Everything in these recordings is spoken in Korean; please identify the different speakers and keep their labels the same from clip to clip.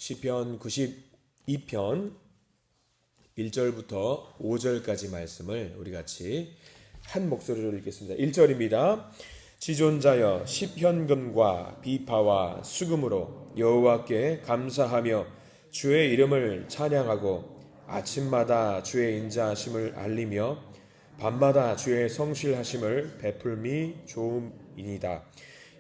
Speaker 1: 시편 92편 1절부터 5절까지 말씀을 우리 같이 한 목소리로 읽겠습니다. 1절입니다. 지존자여 시편금과 비파와 수금으로 여호와께 감사하며 주의 이름을 찬양하고 아침마다 주의 인자하심을 알리며 밤마다 주의 성실하심을 베풀미 좋음이니이다.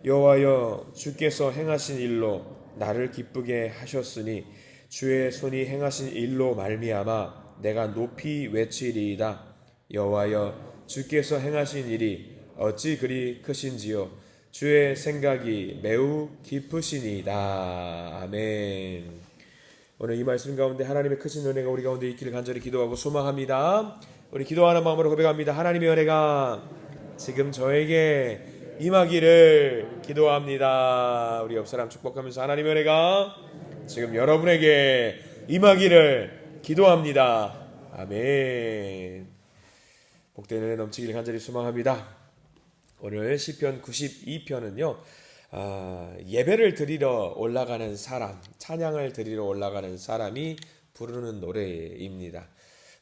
Speaker 1: 여호와여 주께서 행하신 일로 나를 기쁘게 하셨으니 주의 손이 행하신 일로 말미암아 내가 높이 외치리이다. 여호와여 주께서 행하신 일이 어찌 그리 크신지요. 주의 생각이 매우 깊으시니이다. 아멘. 오늘 이 말씀 가운데 하나님의 크신 은혜가 우리 가운데 있기를 간절히 기도하고 소망합니다. 우리 기도하는 마음으로 고백합니다. 하나님의 은혜가 지금 저에게 임하기를 기도합니다. 우리 옆 사람 축복하면서 하나님의 은혜가 지금 여러분에게 임하기를 기도합니다. 아멘. 복된 은혜 넘치기를 간절히 소망합니다. 오늘 시편 92편은요 예배를 드리러 올라가는 사람, 찬양을 드리러 올라가는 사람이 부르는 노래입니다.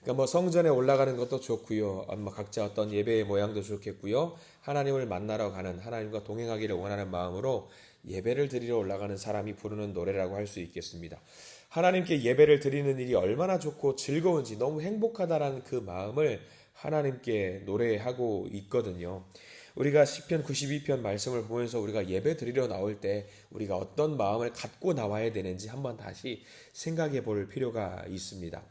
Speaker 1: 그러니까 뭐 성전에 올라가는 것도 좋고요. 각자 어떤 예배의 모양도 좋겠고요. 하나님을 만나러 가는, 하나님과 동행하기를 원하는 마음으로 예배를 드리러 올라가는 사람이 부르는 노래라고 할 수 있겠습니다. 하나님께 예배를 드리는 일이 얼마나 좋고 즐거운지, 너무 행복하다라는 그 마음을 하나님께 노래하고 있거든요. 우리가 시편 92편 말씀을 보면서 우리가 예배 드리러 나올 때 우리가 어떤 마음을 갖고 나와야 되는지 한번 다시 생각해 볼 필요가 있습니다.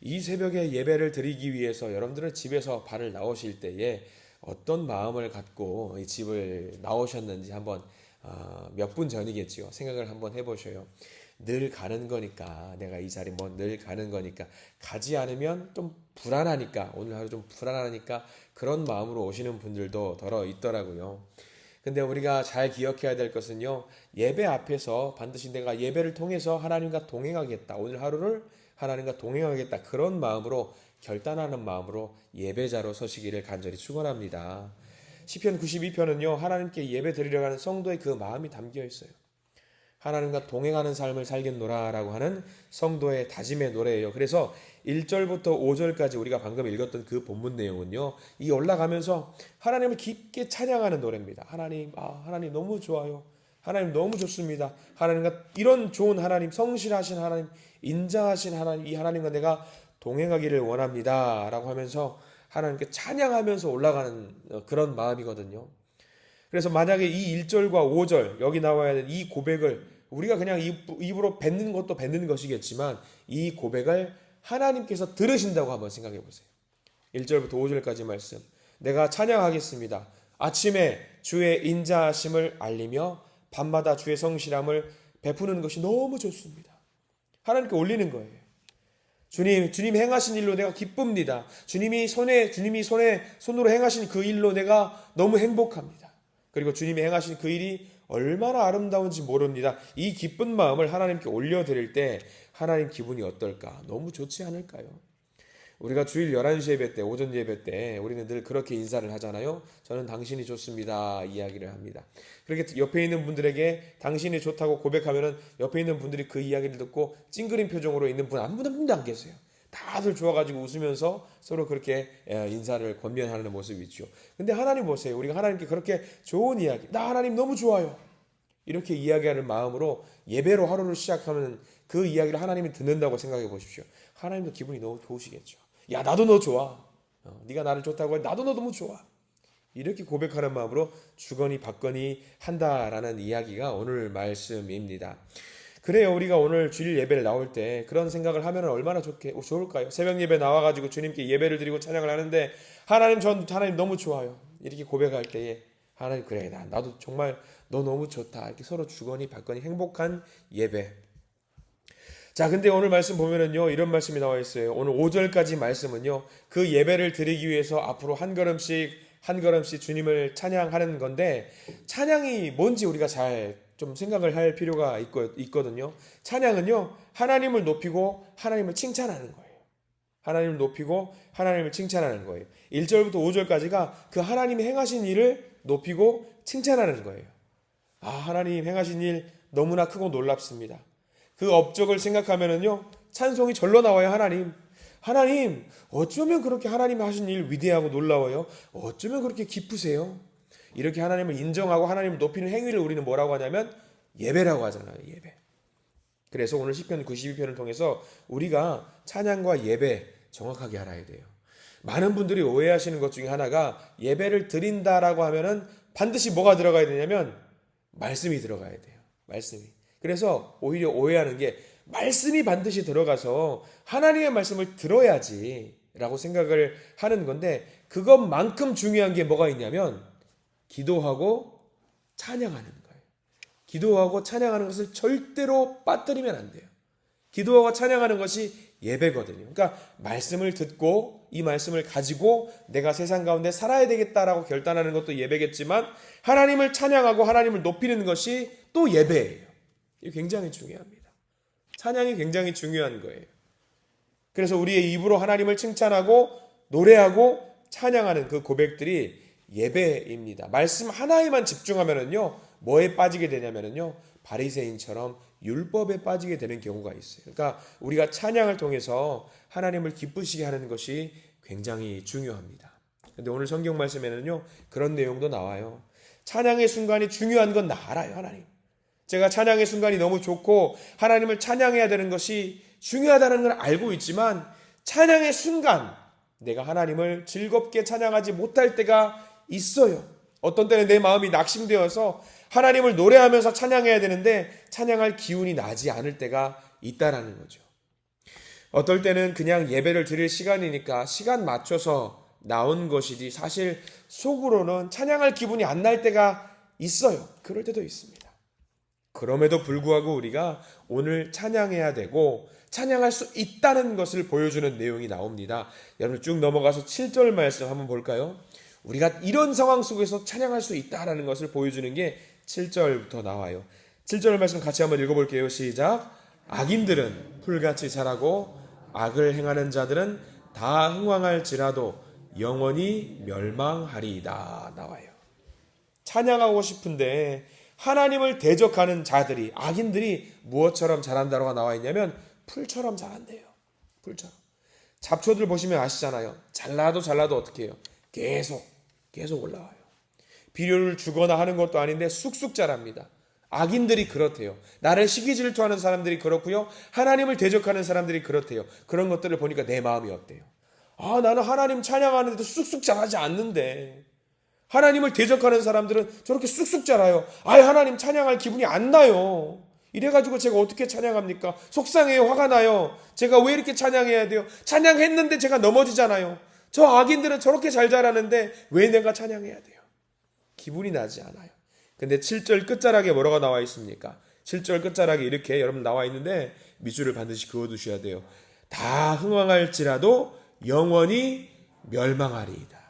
Speaker 1: 이 새벽에 예배를 드리기 위해서 여러분들은 집에서 발을 나오실 때에 어떤 마음을 갖고 이 집을 나오셨는지 한번 몇 분 전이겠지요. 생각을 한번 해보셔요. 늘 가는 거니까, 내가 이 자리 뭐 늘 가는 거니까, 가지 않으면 좀 불안하니까, 오늘 하루 좀 불안하니까 그런 마음으로 오시는 분들도 더러 있더라고요. 근데 우리가 잘 기억해야 될 것은요, 예배 앞에서 반드시 내가 예배를 통해서 하나님과 동행하겠다, 오늘 하루를 하나님과 동행하겠다, 그런 마음으로, 결단하는 마음으로 예배자로 서시기를 간절히 축원합니다. 시편 92편은요 하나님께 예배 드리려 가는 성도의 그 마음이 담겨 있어요. 하나님과 동행하는 삶을 살겠노라라고 하는 성도의 다짐의 노래예요. 그래서 1절부터 5절까지 우리가 방금 읽었던 그 본문 내용은요, 이 올라가면서 하나님을 깊게 찬양하는 노래입니다. 하나님, 하나님 너무 좋아요. 하나님 너무 좋습니다. 하나님과 이런 좋은 하나님, 성실하신 하나님, 인자하신 하나님, 이 하나님과 내가 동행하기를 원합니다 라고 하면서 하나님께 찬양하면서 올라가는 그런 마음이거든요. 그래서 만약에 이 1절과 5절 여기 나와야 되는 이 고백을 우리가 그냥 입으로 뱉는 것도 뱉는 것이겠지만 이 고백을 하나님께서 들으신다고 한번 생각해 보세요. 1절부터 5절까지 말씀. 내가 찬양하겠습니다. 아침에 주의 인자하심을 알리며 밤마다 주의 성실함을 베푸는 것이 너무 좋습니다. 하나님께 올리는 거예요. 주님 행하신 일로 내가 기쁩니다. 주님이 손으로 행하신 그 일로 내가 너무 행복합니다. 그리고 주님이 행하신 그 일이 얼마나 아름다운지 모릅니다. 이 기쁜 마음을 하나님께 올려드릴 때 하나님 기분이 어떨까? 너무 좋지 않을까요? 우리가 주일 11시 예배 때, 오전 예배 때 우리는 늘 그렇게 인사를 하잖아요. 저는 당신이 좋습니다 이야기를 합니다. 그렇게 옆에 있는 분들에게 당신이 좋다고 고백하면은 옆에 있는 분들이 그 이야기를 듣고 찡그린 표정으로 있는 분 한 분도 안 계세요. 다들 좋아가지고 웃으면서 서로 그렇게 인사를 권면하는 모습이 있죠. 근데 하나님 보세요. 우리가 하나님께 그렇게 좋은 이야기, 나 하나님 너무 좋아요, 이렇게 이야기하는 마음으로 예배로 하루를 시작하면 그 이야기를 하나님이 듣는다고 생각해 보십시오. 하나님도 기분이 너무 좋으시겠죠. 야, 나도 너 좋아. 네가 나를 좋다고 해. 나도 너 너무 좋아. 이렇게 고백하는 마음으로 주거니 받거니 한다라는 이야기가 오늘 말씀입니다. 그래요. 우리가 오늘 주일 예배를 나올 때 그런 생각을 하면 얼마나 좋을까요? 새벽 예배 나와가지고 주님께 예배를 드리고 찬양을 하는데 하나님 너무 좋아요. 이렇게 고백할 때에 하나님, 그래, 나도 정말 너 너무 좋다. 이렇게 서로 주거니 받거니 행복한 예배. 자, 근데 오늘 말씀 보면은요, 이런 말씀이 나와 있어요. 오늘 5절까지 말씀은요, 그 예배를 드리기 위해서 앞으로 한 걸음씩 주님을 찬양하는 건데, 찬양이 뭔지 우리가 잘 좀 생각을 할 필요가 있거든요. 찬양은요, 하나님을 높이고 하나님을 칭찬하는 거예요. 하나님을 높이고 하나님을 칭찬하는 거예요. 1절부터 5절까지가 그 하나님이 행하신 일을 높이고 칭찬하는 거예요. 하나님 행하신 일 너무나 크고 놀랍습니다. 그 업적을 생각하면은요, 찬송이 절로 나와요. 하나님, 어쩌면 그렇게 하나님이 하신 일 위대하고 놀라워요? 어쩌면 그렇게 기쁘세요? 이렇게 하나님을 인정하고 하나님을 높이는 행위를 우리는 뭐라고 하냐면 예배라고 하잖아요. 예배. 그래서 오늘 시편 92편을 통해서 우리가 찬양과 예배 정확하게 알아야 돼요. 많은 분들이 오해하시는 것 중에 하나가 예배를 드린다라고 하면은 반드시 뭐가 들어가야 되냐면 말씀이 들어가야 돼요. 말씀이. 그래서 오히려 오해하는 게 말씀이 반드시 들어가서 하나님의 말씀을 들어야지 라고 생각을 하는 건데, 그것만큼 중요한 게 뭐가 있냐면 기도하고 찬양하는 거예요. 기도하고 찬양하는 것을 절대로 빠뜨리면 안 돼요. 기도하고 찬양하는 것이 예배거든요. 그러니까 말씀을 듣고 이 말씀을 가지고 내가 세상 가운데 살아야 되겠다라고 결단하는 것도 예배겠지만, 하나님을 찬양하고 하나님을 높이는 것이 또 예배예요. 이게 굉장히 중요합니다. 찬양이 굉장히 중요한 거예요. 그래서 우리의 입으로 하나님을 칭찬하고 노래하고 찬양하는 그 고백들이 예배입니다. 말씀 하나에만 집중하면은요, 뭐에 빠지게 되냐면은요, 바리새인처럼 율법에 빠지게 되는 경우가 있어요. 그러니까 우리가 찬양을 통해서 하나님을 기쁘시게 하는 것이 굉장히 중요합니다. 근데 오늘 성경 말씀에는요, 그런 내용도 나와요. 찬양의 순간이 중요한 건 나 알아요, 하나님. 제가 찬양의 순간이 너무 좋고 하나님을 찬양해야 되는 것이 중요하다는 걸 알고 있지만, 찬양의 순간 내가 하나님을 즐겁게 찬양하지 못할 때가 있어요. 어떤 때는 내 마음이 낙심되어서 하나님을 노래하면서 찬양해야 되는데 찬양할 기운이 나지 않을 때가 있다라는 거죠. 어떨 때는 그냥 예배를 드릴 시간이니까 시간 맞춰서 나온 것이지 사실 속으로는 찬양할 기분이 안 날 때가 있어요. 그럴 때도 있습니다. 그럼에도 불구하고 우리가 오늘 찬양해야 되고 찬양할 수 있다는 것을 보여주는 내용이 나옵니다. 여러분 쭉 넘어가서 7절 말씀 한번 볼까요? 우리가 이런 상황 속에서 찬양할 수 있다는 것을 보여주는 게 7절부터 나와요. 7절 말씀 같이 한번 읽어볼게요. 시작. 악인들은 풀같이 자라고 악을 행하는 자들은 다 흥왕할지라도 영원히 멸망하리이다 나와요. 찬양하고 싶은데 하나님을 대적하는 자들이, 악인들이 무엇처럼 자란다고 나와 있냐면 풀처럼 자란대요. 풀처럼. 잡초들 보시면 아시잖아요. 잘라도 어떻게 해요? 계속 올라와요. 비료를 주거나 하는 것도 아닌데 쑥쑥 자랍니다. 악인들이 그렇대요. 나를 시기 질투하는 사람들이 그렇고요, 하나님을 대적하는 사람들이 그렇대요. 그런 것들을 보니까 내 마음이 어때요? 나는 하나님 찬양하는데도 쑥쑥 자라지 않는데 하나님을 대적하는 사람들은 저렇게 쑥쑥 자라요. 하나님 찬양할 기분이 안 나요. 이래가지고 제가 어떻게 찬양합니까? 속상해요. 화가 나요. 제가 왜 이렇게 찬양해야 돼요? 찬양했는데 제가 넘어지잖아요. 저 악인들은 저렇게 잘 자라는데 왜 내가 찬양해야 돼요? 기분이 나지 않아요. 근데 7절 끝자락에 뭐라고 나와 있습니까? 7절 끝자락에 이렇게 여러분 나와 있는데 밑줄을 반드시 그어두셔야 돼요. 다 흥왕할지라도 영원히 멸망하리이다.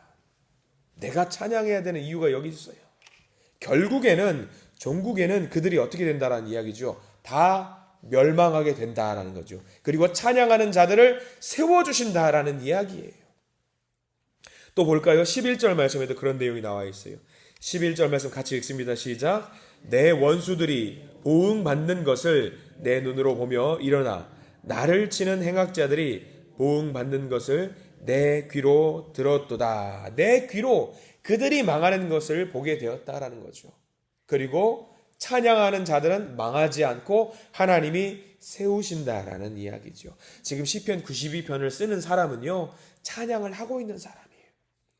Speaker 1: 내가 찬양해야 되는 이유가 여기 있어요. 결국에는 종국에는 그들이 어떻게 된다라는 이야기죠. 다 멸망하게 된다라는 거죠. 그리고 찬양하는 자들을 세워주신다라는 이야기예요. 또 볼까요? 11절 말씀에도 그런 내용이 나와 있어요. 11절 말씀 같이 읽습니다. 시작. 내 원수들이 보응받는 것을 내 눈으로 보며 일어나 나를 치는 행악자들이 보응받는 것을 내 귀로 들었도다. 내 귀로 그들이 망하는 것을 보게 되었다라는 거죠. 그리고 찬양하는 자들은 망하지 않고 하나님이 세우신다라는 이야기죠. 지금 시편 92편을 쓰는 사람은요, 찬양을 하고 있는 사람이에요.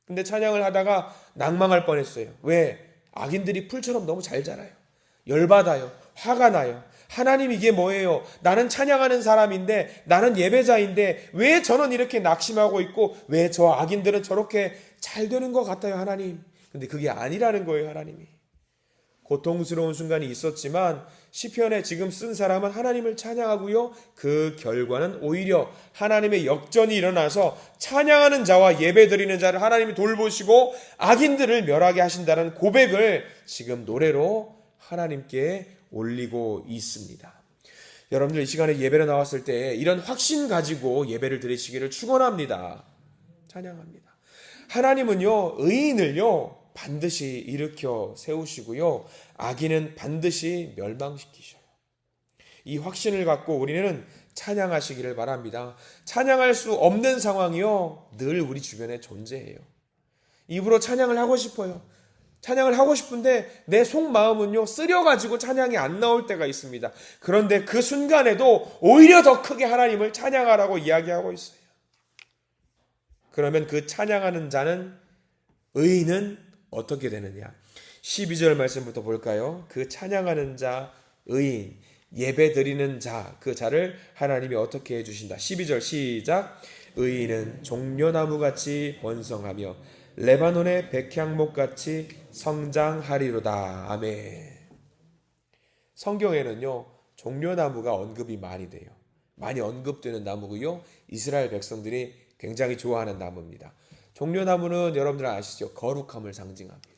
Speaker 1: 근데 찬양을 하다가 낭망할 뻔했어요. 왜? 악인들이 풀처럼 너무 잘 자라요. 열받아요. 화가 나요. 하나님 이게 뭐예요? 나는 찬양하는 사람인데, 나는 예배자인데 왜 저는 이렇게 낙심하고 있고 왜 저 악인들은 저렇게 잘 되는 것 같아요, 하나님. 근데 그게 아니라는 거예요, 하나님이. 고통스러운 순간이 있었지만 시편에 지금 쓴 사람은 하나님을 찬양하고요, 그 결과는 오히려 하나님의 역전이 일어나서 찬양하는 자와 예배드리는 자를 하나님이 돌보시고 악인들을 멸하게 하신다는 고백을 지금 노래로 하나님께 올리고 있습니다. 여러분들 이 시간에 예배를 나왔을 때 이런 확신 가지고 예배를 드리시기를 축원합니다. 찬양합니다. 하나님은요, 의인을요 반드시 일으켜 세우시고요, 악인은 반드시 멸망시키셔요. 이 확신을 갖고 우리는 찬양하시기를 바랍니다. 찬양할 수 없는 상황이요, 늘 우리 주변에 존재해요. 입으로 찬양을 하고 싶어요. 찬양을 하고 싶은데 내 속마음은요, 쓰려가지고 찬양이 안 나올 때가 있습니다. 그런데 그 순간에도 오히려 더 크게 하나님을 찬양하라고 이야기하고 있어요. 그러면 그 찬양하는 자는, 의인은 어떻게 되느냐? 12절 말씀부터 볼까요? 그 찬양하는 자, 의인, 예배 드리는 자, 그 자를 하나님이 어떻게 해주신다. 12절 시작. 의인은 종려나무같이 번성하며 레바논의 백향목같이 성장하리로다. 아멘. 성경에는요, 종려나무가 언급이 많이 돼요. 많이 언급되는 나무고요, 이스라엘 백성들이 굉장히 좋아하는 나무입니다. 종려나무는 여러분들 아시죠? 거룩함을 상징합니다.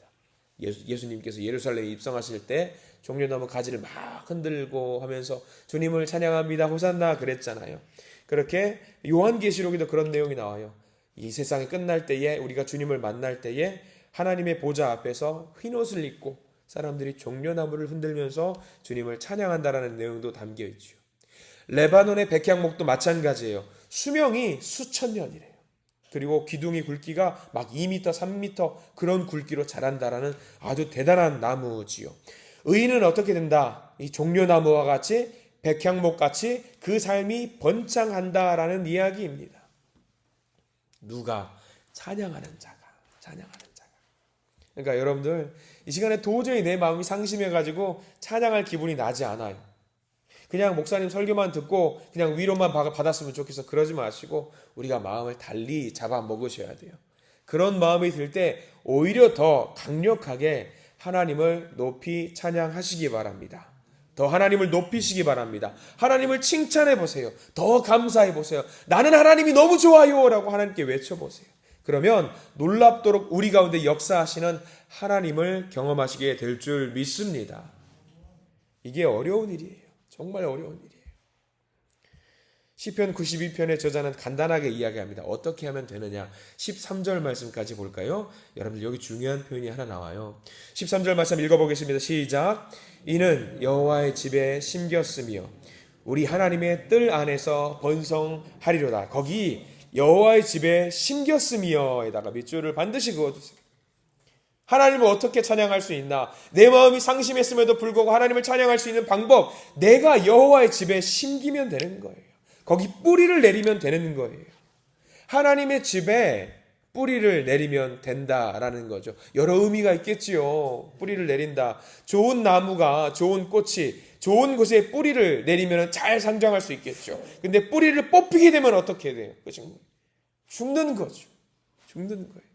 Speaker 1: 예수님께서 예루살렘에 입성하실 때 종려나무 가지를 막 흔들고 하면서 주님을 찬양합니다, 호산나 그랬잖아요. 그렇게 요한계시록에도 그런 내용이 나와요. 이 세상이 끝날 때에, 우리가 주님을 만날 때에 하나님의 보좌 앞에서 흰옷을 입고 사람들이 종려나무를 흔들면서 주님을 찬양한다라는 내용도 담겨 있죠. 레바논의 백향목도 마찬가지예요. 수명이 수천 년이래요. 그리고 기둥이 굵기가 막 2m, 3m 그런 굵기로 자란다라는 아주 대단한 나무지요. 의인은 어떻게 된다? 이 종려나무와 같이, 백향목같이 그 삶이 번창한다라는 이야기입니다. 누가? 찬양하는 자가. 그러니까 여러분들, 이 시간에 도저히 내 마음이 상심해가지고 찬양할 기분이 나지 않아요. 그냥 목사님 설교만 듣고 그냥 위로만 받았으면 좋겠어, 그러지 마시고 우리가 마음을 달리 잡아먹으셔야 돼요. 그런 마음이 들 때 오히려 더 강력하게 하나님을 높이 찬양하시기 바랍니다. 더 하나님을 높이시기 바랍니다. 하나님을 칭찬해 보세요. 더 감사해 보세요. 나는 하나님이 너무 좋아요 라고 하나님께 외쳐보세요. 그러면 놀랍도록 우리 가운데 역사하시는 하나님을 경험하시게 될 줄 믿습니다. 이게 어려운 일이에요. 정말 어려운 일이에요. 시편 92편의 저자는 간단하게 이야기합니다. 어떻게 하면 되느냐? 13절 말씀까지 볼까요? 여러분들 여기 중요한 표현이 하나 나와요. 13절 말씀 읽어보겠습니다. 시작. 이는 여호와의 집에 심겼으며 우리 하나님의 뜰 안에서 번성하리로다. 거기 여호와의 집에 심겼으며에다가 밑줄을 반드시 그어두세요. 하나님을 어떻게 찬양할 수 있나? 내 마음이 상심했음에도 불구하고 하나님을 찬양할 수 있는 방법, 내가 여호와의 집에 심기면 되는 거예요. 거기 뿌리를 내리면 되는 거예요. 하나님의 집에 뿌리를 내리면 된다라는 거죠. 여러 의미가 있겠지요. 뿌리를 내린다. 좋은 나무가, 좋은 꽃이 좋은 곳에 뿌리를 내리면 잘 성장할 수 있겠죠. 근데 뿌리를 뽑히게 되면 어떻게 돼요? 죽는 거죠. 죽는 거예요.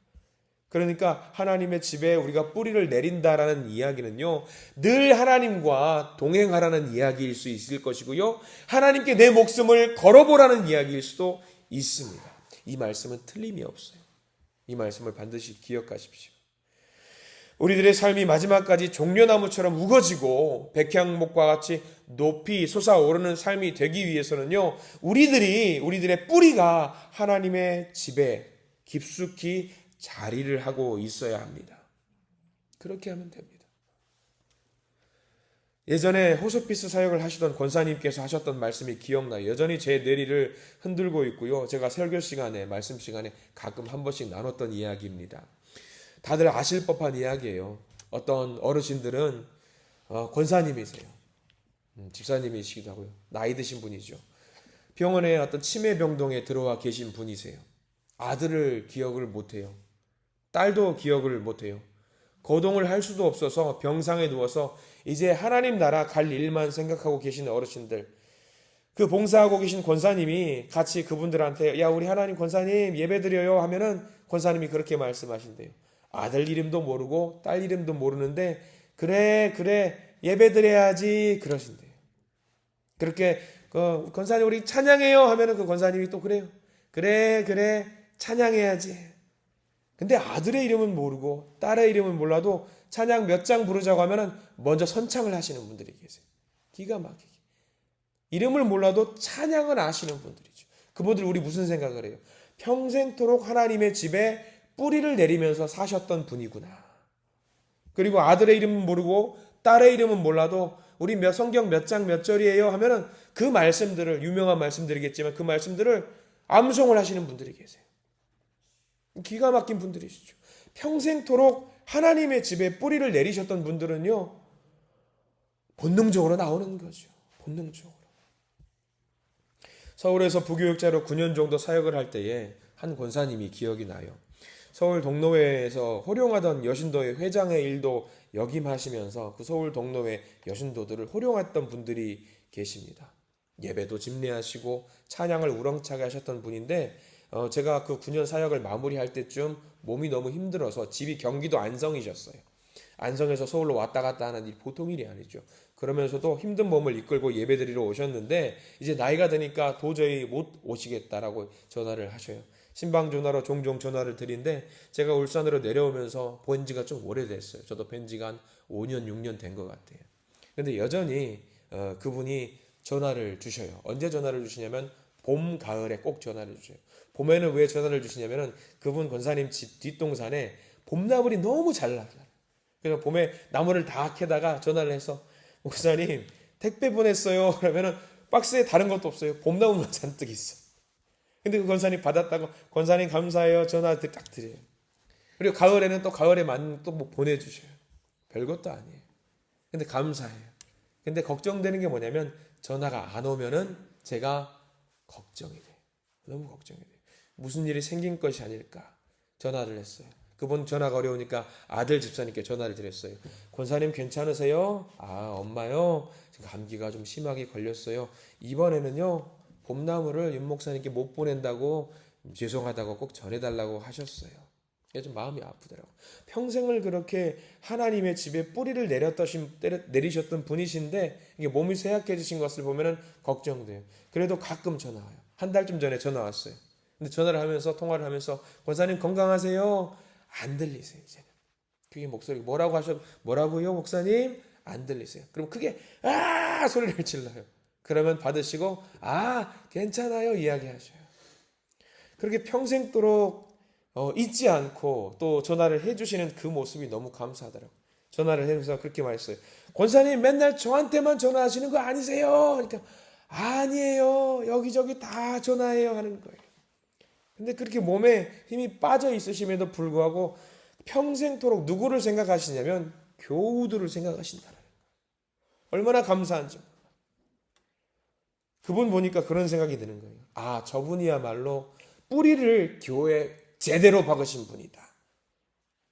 Speaker 1: 그러니까 하나님의 집에 우리가 뿌리를 내린다라는 이야기는요, 늘 하나님과 동행하라는 이야기일 수 있을 것이고요, 하나님께 내 목숨을 걸어보라는 이야기일 수도 있습니다. 이 말씀은 틀림이 없어요. 이 말씀을 반드시 기억하십시오. 우리들의 삶이 마지막까지 종려나무처럼 우거지고 백향목과 같이 높이 솟아오르는 삶이 되기 위해서는요, 우리들의 뿌리가 하나님의 집에 깊숙이 자리를 하고 있어야 합니다. 그렇게 하면 됩니다. 예전에 호스피스 사역을 하시던 권사님께서 하셨던 말씀이 기억나요. 여전히 제 뇌리를 흔들고 있고요. 제가 설교 시간에, 말씀 시간에 가끔 한 번씩 나눴던 이야기입니다. 다들 아실 법한 이야기예요. 어떤 어르신들은 권사님이세요. 집사님이시기도 하고요. 나이 드신 분이죠. 병원에 어떤 치매병동에 들어와 계신 분이세요. 아들을 기억을 못해요. 딸도 기억을 못해요. 거동을 할 수도 없어서 병상에 누워서 이제 하나님 나라 갈 일만 생각하고 계신 어르신들, 그 봉사하고 계신 권사님이 같이 그분들한테 야, 우리 하나님 권사님 예배드려요 하면은 권사님이 그렇게 말씀하신대요. 아들 이름도 모르고 딸 이름도 모르는데 그래 예배드려야지 그러신대요. 그렇게 권사님 우리 찬양해요 하면은 그 권사님이 또 그래요. 그래 찬양해야지. 근데 아들의 이름은 모르고 딸의 이름은 몰라도 찬양 몇 장 부르자고 하면은 먼저 선창을 하시는 분들이 계세요. 기가 막히게. 이름을 몰라도 찬양을 아시는 분들이죠. 그분들 우리 무슨 생각을 해요? 평생토록 하나님의 집에 뿌리를 내리면서 사셨던 분이구나. 그리고 아들의 이름은 모르고 딸의 이름은 몰라도 우리 성경 몇 장 몇 절이에요 하면은 그 말씀들을, 유명한 말씀들이겠지만 그 말씀들을 암송을 하시는 분들이 계세요. 기가 막힌 분들이시죠. 평생토록 하나님의 집에 뿌리를 내리셨던 분들은요, 본능적으로 나오는 거죠. 본능적으로. 서울에서 부교육자로 9년 정도 사역을 할 때에 한 권사님이 기억이 나요. 서울 동로회에서 호령하던 여신도의 회장의 일도 역임하시면서 그 서울 동로회 여신도들을 호령했던 분들이 계십니다. 예배도 집례하시고 찬양을 우렁차게 하셨던 분인데, 제가 그 9년 사역을 마무리할 때쯤 몸이 너무 힘들어서 집이 경기도 안성이셨어요. 안성에서 서울로 왔다 갔다 하는 일이 보통 일이 아니죠. 그러면서도 힘든 몸을 이끌고 예배드리러 오셨는데 이제 나이가 드니까 도저히 못 오시겠다라고 전화를 하셔요. 신방 전화로 종종 전화를 드린데 제가 울산으로 내려오면서 본 지가 좀 오래됐어요. 저도 뵌 지가 한 5년, 6년 된 것 같아요. 근데 여전히 그분이 전화를 주셔요. 언제 전화를 주시냐면 봄, 가을에 꼭 전화를 주셔요. 봄에는 왜 전화를 주시냐면은 그분 권사님 집 뒷동산에 봄나물이 너무 잘 나요. 그래서 봄에 나무를 다 캐다가 전화를 해서 목사님 택배 보냈어요. 그러면은 박스에 다른 것도 없어요. 봄나물만 잔뜩 있어. 근데 그 권사님 받았다고 권사님 감사해요. 전화 딱 드려요. 그리고 가을에는 또 가을에 맞는 또 뭐 보내주셔요. 별것도 아니에요. 근데 감사해요. 근데 걱정되는 게 뭐냐면 전화가 안 오면은 제가 걱정이 돼요. 너무 걱정이 돼요. 무슨 일이 생긴 것이 아닐까 전화를 했어요. 그분 전화가 어려우니까 아들 집사님께 전화를 드렸어요. 권사님 괜찮으세요? 아, 엄마요. 지금 감기가 좀 심하게 걸렸어요. 이번에는요 봄나물을 윤 목사님께 못 보낸다고 죄송하다고 꼭 전해달라고 하셨어요. 이게 좀 마음이 아프더라고요. 평생을 그렇게 하나님의 집에 뿌리를 내리셨던 분이신데 이게 몸이 쇠약해지신 것을 보면은 걱정돼요. 그래도 가끔 전화 와요. 한 달쯤 전에 전화 왔어요. 근데 전화를 하면서 통화를 하면서 권사님 건강하세요? 안 들리세요 이제는. 그게 목소리 뭐라고요 목사님? 안 들리세요. 그럼 크게 아 소리를 질러요. 그러면 받으시고 아 괜찮아요 이야기하셔요. 그렇게 평생도록 잊지 않고 또 전화를 해주시는 그 모습이 너무 감사하더라고요. 전화를 해서 그렇게 말했어요. 권사님 맨날 저한테만 전화하시는 거 아니세요? 그러니까 아니에요. 여기저기 다 전화해요 하는 거예요. 근데 그렇게 몸에 힘이 빠져 있으심에도 불구하고 평생토록 누구를 생각하시냐면 교우들을 생각하신다는 거예요. 얼마나 감사한지. 그분 보니까 그런 생각이 드는 거예요. 아, 저분이야말로 뿌리를 교회에 제대로 박으신 분이다.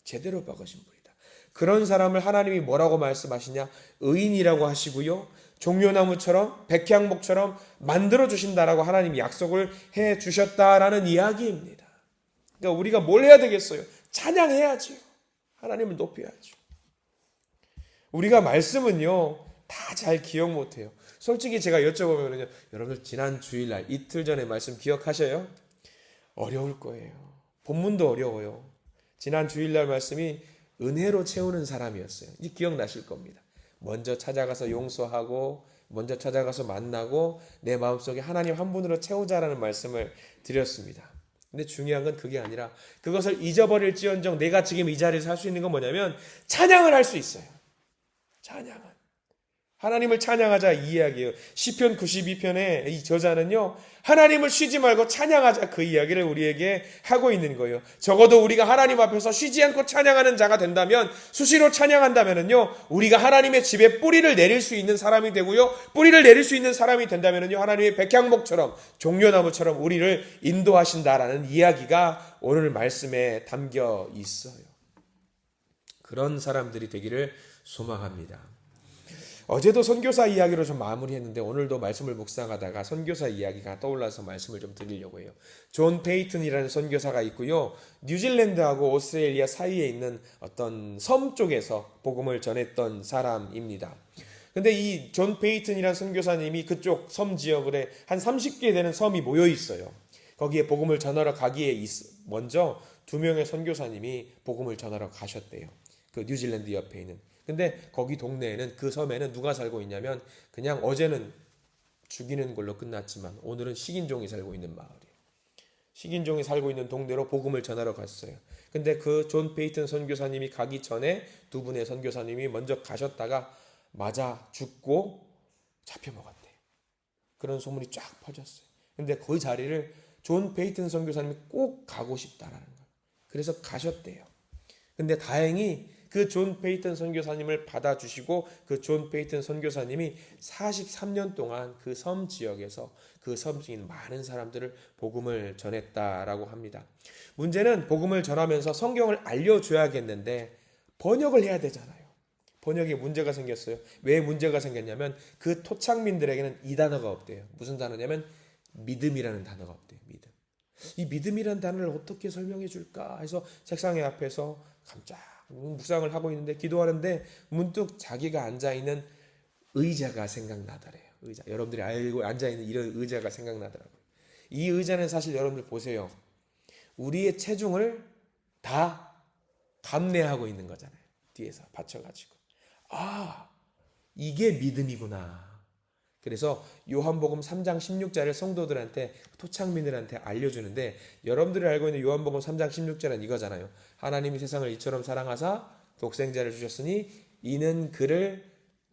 Speaker 1: 제대로 박으신 분이다. 그런 사람을 하나님이 뭐라고 말씀하시냐? 의인이라고 하시고요. 종려나무처럼 백향목처럼 만들어 주신다라고 하나님이 약속을 해 주셨다라는 이야기입니다. 그러니까 우리가 뭘 해야 되겠어요? 찬양해야죠. 하나님을 높여야죠. 우리가 말씀은요 다 잘 기억 못해요. 솔직히 제가 여쭤보면요, 여러분들 지난 주일날 이틀 전에 말씀 기억하셔요? 어려울 거예요. 본문도 어려워요. 지난 주일날 말씀이 은혜로 채우는 사람이었어요. 이제 기억나실 겁니다. 먼저 찾아가서 용서하고 먼저 찾아가서 만나고 내 마음속에 하나님 한 분으로 채우자라는 말씀을 드렸습니다. 근데 중요한 건 그게 아니라 그것을 잊어버릴지언정 내가 지금 이 자리에서 할 수 있는 건 뭐냐면 찬양을 할 수 있어요. 찬양을. 하나님을 찬양하자 이 이야기예요. 시편 92편의 이 저자는요 하나님을 쉬지 말고 찬양하자 그 이야기를 우리에게 하고 있는 거예요. 적어도 우리가 하나님 앞에서 쉬지 않고 찬양하는 자가 된다면, 수시로 찬양한다면은요 우리가 하나님의 집에 뿌리를 내릴 수 있는 사람이 되고요, 뿌리를 내릴 수 있는 사람이 된다면은요 하나님의 백향목처럼 종려나무처럼 우리를 인도하신다라는 이야기가 오늘 말씀에 담겨 있어요. 그런 사람들이 되기를 소망합니다. 어제도 선교사 이야기로 좀 마무리했는데 오늘도 말씀을 묵상하다가 선교사 이야기가 떠올라서 말씀을 좀 드리려고 해요. 존 페이튼이라는 선교사가 있고요. 뉴질랜드하고 오스트레일리아 사이에 있는 어떤 섬 쪽에서 복음을 전했던 사람입니다. 근데 이 존 페이튼이라는 선교사님이 그쪽 섬 지역에 한 30개 되는 섬이 모여 있어요. 거기에 복음을 전하러 가기에 먼저 2명의 선교사님이 복음을 전하러 가셨대요. 그 뉴질랜드 옆에 있는. 근데 거기 동네에는, 그 섬에는 누가 살고 있냐면 그냥 어제는 죽이는 걸로 끝났지만 오늘은 식인종이 살고 있는 마을이에요. 식인종이 살고 있는 동네로 복음을 전하러 갔어요. 근데 그 존 페이튼 선교사님이 가기 전에 두 분의 선교사님이 먼저 가셨다가 맞아 죽고 잡혀먹었대요. 그런 소문이 쫙 퍼졌어요. 근데 그 자리를 존 페이튼 선교사님이 꼭 가고 싶다라는 거예요. 그래서 가셨대요. 근데 다행히 그 존 페이튼 선교사님을 받아주시고 그 존 페이튼 선교사님이 43년 동안 그 섬 지역에서 그 섬 지인 많은 사람들을 복음을 전했다라고 합니다. 문제는 복음을 전하면서 성경을 알려줘야겠는데 번역을 해야 되잖아요. 번역에 문제가 생겼어요. 왜 문제가 생겼냐면 그 토착민들에게는 이 단어가 없대요. 무슨 단어냐면 믿음이라는 단어가 없대요. 믿음. 이 믿음이라는 단어를 어떻게 설명해 줄까 해서 책상의 앞에서 깜짝 묵상을 하고 있는데 기도하는데 문득 자기가 앉아있는 의자가 생각나더래요. 의자. 여러분들이 알고 앉아있는 이런 의자가 생각나더라고요. 이 의자는 사실 여러분들 보세요. 우리의 체중을 다 감내하고 있는 거잖아요. 뒤에서 받쳐가지고. 아, 이게 믿음이구나. 그래서 요한복음 3장 16절을 성도들한테 토착민들한테 알려주는데 여러분들이 알고 있는 요한복음 3장 16절은 이거잖아요. 하나님이 세상을 이처럼 사랑하사 독생자를 주셨으니 이는 그를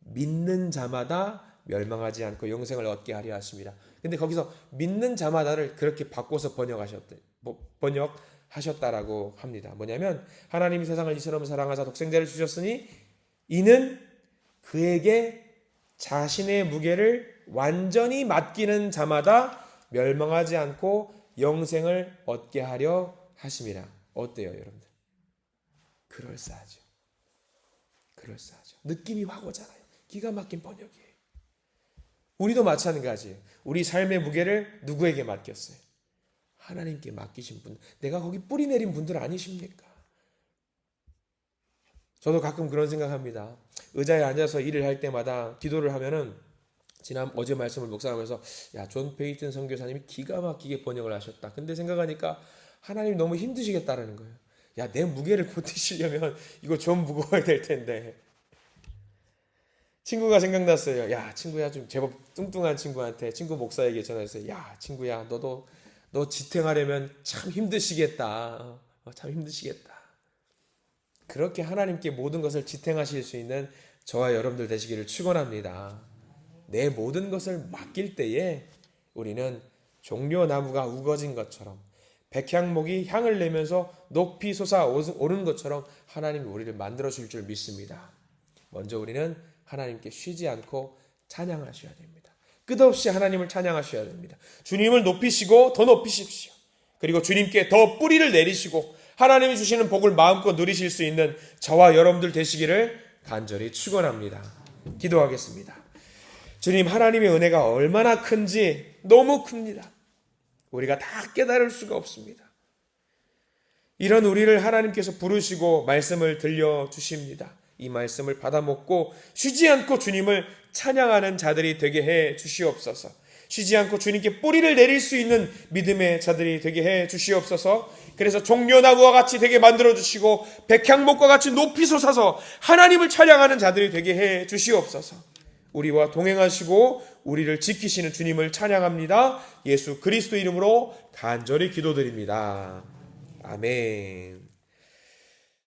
Speaker 1: 믿는 자마다 멸망하지 않고 영생을 얻게 하려 하십니다. 근데 거기서 믿는 자마다를 그렇게 바꿔서 번역하셨다라고 합니다. 뭐냐면 하나님이 세상을 이처럼 사랑하사 독생자를 주셨으니 이는 그에게 자신의 무게를 완전히 맡기는 자마다 멸망하지 않고 영생을 얻게 하려 하심이라. 어때요, 여러분들? 그럴싸하죠. 그럴싸하죠. 느낌이 확 오잖아요. 기가 막힌 번역이에요. 우리도 마찬가지예요. 우리 삶의 무게를 누구에게 맡겼어요? 하나님께 맡기신 분. 내가 거기 뿌리 내린 분들 아니십니까? 저도 가끔 그런 생각합니다. 의자에 앉아서 일을 할 때마다 기도를 하면은 어제 말씀을 묵상하면서 야, 존 페이튼 선교사님이 기가 막히게 번역을 하셨다. 근데 생각하니까 하나님 너무 힘드시겠다라는 거예요. 야, 내 무게를 버티시려면 이거 좀 무거워야 될 텐데. 친구가 생각났어요. 야, 친구야, 좀 제법 뚱뚱한 친구한테 친구 목사에게 전화했어요. 야, 친구야, 너 지탱하려면 참 힘드시겠다. 참 힘드시겠다. 그렇게 하나님께 모든 것을 지탱하실 수 있는 저와 여러분들 되시기를 축원합니다. 내 모든 것을 맡길 때에 우리는 종려나무가 우거진 것처럼 백향목이 향을 내면서 높이 솟아오른 것처럼 하나님이 우리를 만들어줄 줄 믿습니다. 먼저 우리는 하나님께 쉬지 않고 찬양하셔야 됩니다. 끝없이 하나님을 찬양하셔야 됩니다. 주님을 높이시고 더 높이십시오. 그리고 주님께 더 뿌리를 내리시고 하나님이 주시는 복을 마음껏 누리실 수 있는 저와 여러분들 되시기를 간절히 축원합니다. 기도하겠습니다. 주님, 하나님의 은혜가 얼마나 큰지 너무 큽니다. 우리가 다 깨달을 수가 없습니다. 이런 우리를 하나님께서 부르시고 말씀을 들려주십니다. 이 말씀을 받아먹고 쉬지 않고 주님을 찬양하는 자들이 되게 해 주시옵소서. 쉬지 않고 주님께 뿌리를 내릴 수 있는 믿음의 자들이 되게 해 주시옵소서. 그래서 종려나무와 같이 되게 만들어주시고 백향목과 같이 높이 솟아서 하나님을 찬양하는 자들이 되게 해 주시옵소서. 우리와 동행하시고 우리를 지키시는 주님을 찬양합니다. 예수 그리스도 이름으로 간절히 기도드립니다. 아멘.